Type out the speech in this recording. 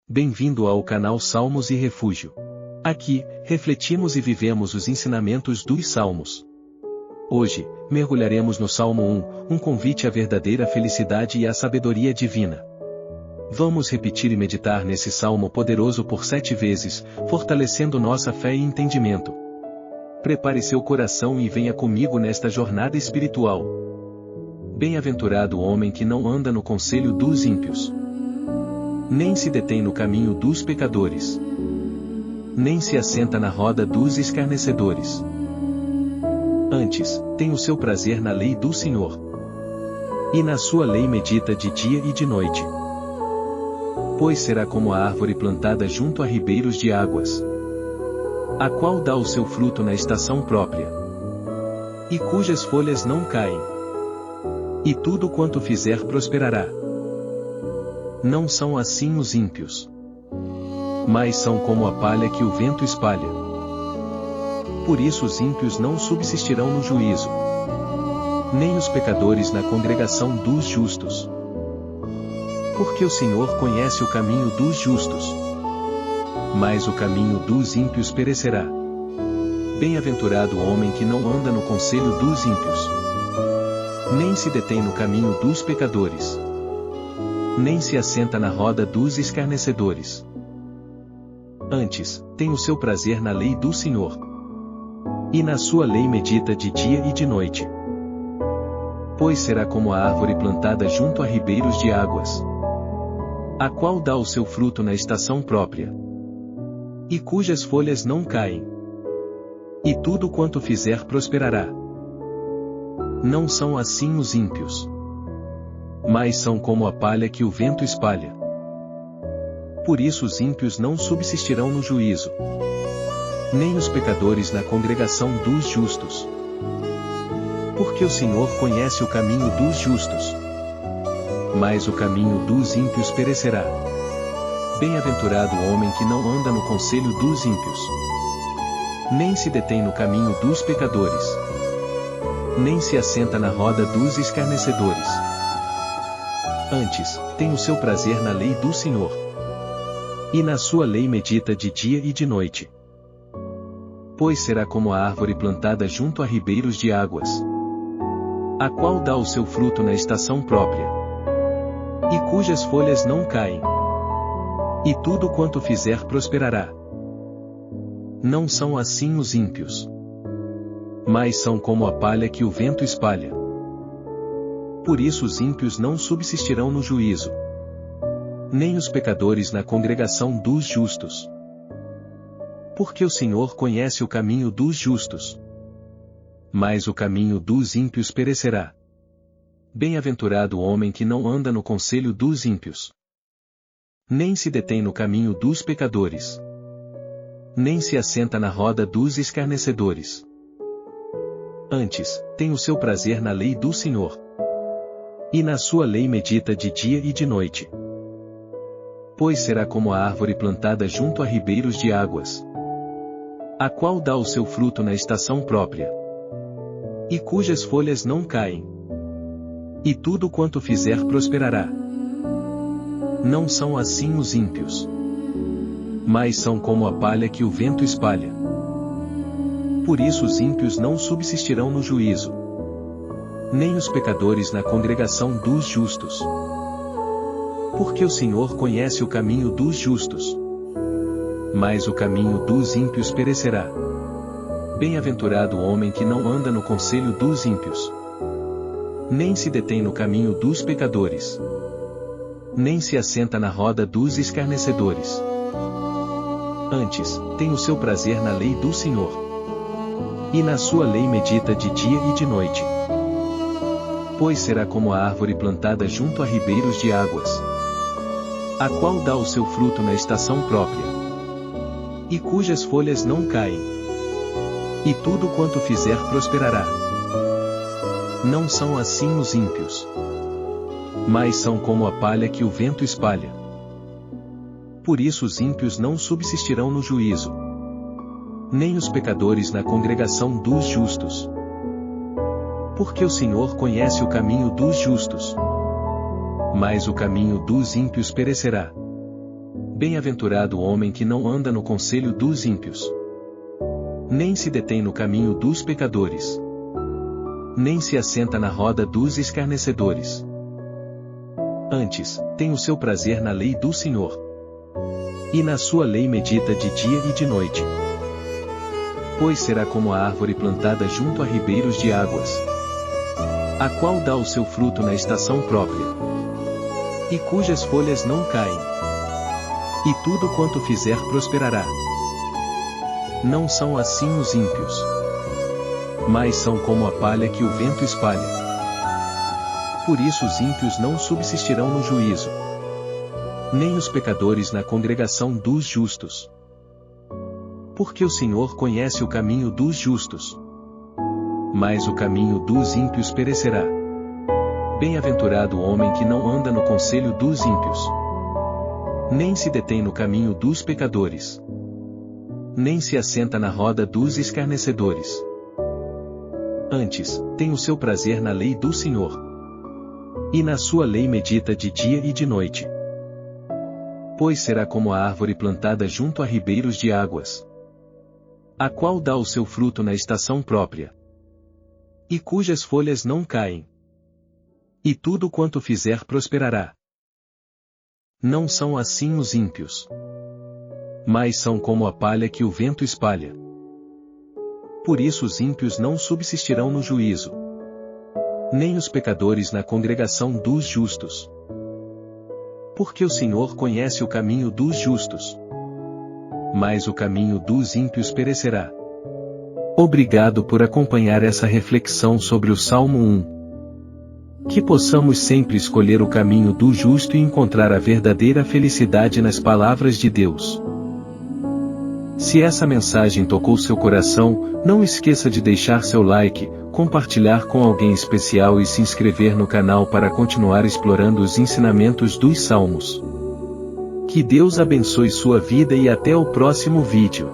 Bem-vindo ao canal Salmos e Refúgio. Aqui, refletimos e vivemos os ensinamentos dos Salmos. Hoje, mergulharemos no Salmo 1, um convite à verdadeira felicidade e à sabedoria divina. Vamos repetir e meditar nesse salmo poderoso por 7 vezes, fortalecendo nossa fé e entendimento. Prepare seu coração e venha comigo nesta jornada espiritual. Bem-aventurado o homem que não anda no conselho dos ímpios, nem se detém no caminho dos pecadores, nem se assenta na roda dos escarnecedores. Antes, tem o seu prazer na lei do Senhor, e na sua lei medita de dia e de noite. Pois será como a árvore plantada junto a ribeiros de águas, a qual dá o seu fruto na estação própria, e cujas folhas não caem, e tudo quanto fizer prosperará. Não são assim os ímpios, mas são como a palha que o vento espalha. Por isso os ímpios não subsistirão no juízo, nem os pecadores na congregação dos justos. Porque o Senhor conhece o caminho dos justos, mas o caminho dos ímpios perecerá. Bem-aventurado o homem que não anda no conselho dos ímpios, nem se detém no caminho dos pecadores, nem se assenta na roda dos escarnecedores. Antes, tem o seu prazer na lei do Senhor, e na sua lei medita de dia e de noite. Pois será como a árvore plantada junto a ribeiros de águas, a qual dá o seu fruto na estação própria, e cujas folhas não caem, e tudo quanto fizer prosperará. Não são assim os ímpios, mas são como a palha que o vento espalha. Por isso os ímpios não subsistirão no juízo, nem os pecadores na congregação dos justos. Porque o Senhor conhece o caminho dos justos, mas o caminho dos ímpios perecerá. Bem-aventurado o homem que não anda no conselho dos ímpios, nem se detém no caminho dos pecadores, nem se assenta na roda dos escarnecedores. Antes, tem o seu prazer na lei do Senhor, e na sua lei medita de dia e de noite. Pois será como a árvore plantada junto a ribeiros de águas, a qual dá o seu fruto na estação própria, e cujas folhas não caem, e tudo quanto fizer prosperará. Não são assim os ímpios, mas são como a palha que o vento espalha. Por isso os ímpios não subsistirão no juízo, nem os pecadores na congregação dos justos. Porque o Senhor conhece o caminho dos justos, mas o caminho dos ímpios perecerá. Bem-aventurado o homem que não anda no conselho dos ímpios, nem se detém no caminho dos pecadores, nem se assenta na roda dos escarnecedores. Antes, tem o seu prazer na lei do Senhor, e na sua lei medita de dia e de noite. Pois será como a árvore plantada junto a ribeiros de águas, a qual dá o seu fruto na estação própria, e cujas folhas não caem, e tudo quanto fizer prosperará. Não são assim os ímpios, mas são como a palha que o vento espalha. Por isso os ímpios não subsistirão no juízo, nem os pecadores na congregação dos justos. Porque o Senhor conhece o caminho dos justos, mas o caminho dos ímpios perecerá. Bem-aventurado o homem que não anda no conselho dos ímpios, nem se detém no caminho dos pecadores, nem se assenta na roda dos escarnecedores. Antes, tem o seu prazer na lei do Senhor, e na sua lei medita de dia e de noite. Pois será como a árvore plantada junto a ribeiros de águas, a qual dá o seu fruto na estação própria, e cujas folhas não caem, e tudo quanto fizer prosperará. Não são assim os ímpios, mas são como a palha que o vento espalha. Por isso os ímpios não subsistirão no juízo, nem os pecadores na congregação dos justos. Porque o Senhor conhece o caminho dos justos, mas o caminho dos ímpios perecerá. Bem-aventurado o homem que não anda no conselho dos ímpios, nem se detém no caminho dos pecadores, nem se assenta na roda dos escarnecedores. Antes, tem o seu prazer na lei do Senhor, e na sua lei medita de dia e de noite. Pois será como a árvore plantada junto a ribeiros de águas, a qual dá o seu fruto na estação própria, e cujas folhas não caem, e tudo quanto fizer prosperará. Não são assim os ímpios, mas são como a palha que o vento espalha. Por isso os ímpios não subsistirão no juízo, nem os pecadores na congregação dos justos. Porque o Senhor conhece o caminho dos justos, mas o caminho dos ímpios perecerá. Bem-aventurado o homem que não anda no conselho dos ímpios, nem se detém no caminho dos pecadores, nem se assenta na roda dos escarnecedores. Antes, tem o seu prazer na lei do Senhor, e na sua lei medita de dia e de noite. Pois será como a árvore plantada junto a ribeiros de águas, a qual dá o seu fruto na estação própria, e cujas folhas não caem, e tudo quanto fizer prosperará. Não são assim os ímpios, mas são como a palha que o vento espalha. Por isso os ímpios não subsistirão no juízo, nem os pecadores na congregação dos justos. Porque o Senhor conhece o caminho dos justos, mas o caminho dos ímpios perecerá. Obrigado por acompanhar essa reflexão sobre o Salmo 1. Que possamos sempre escolher o caminho do justo e encontrar a verdadeira felicidade nas palavras de Deus. Se essa mensagem tocou seu coração, não esqueça de deixar seu like, compartilhar com alguém especial e se inscrever no canal para continuar explorando os ensinamentos dos Salmos. Que Deus abençoe sua vida e até o próximo vídeo.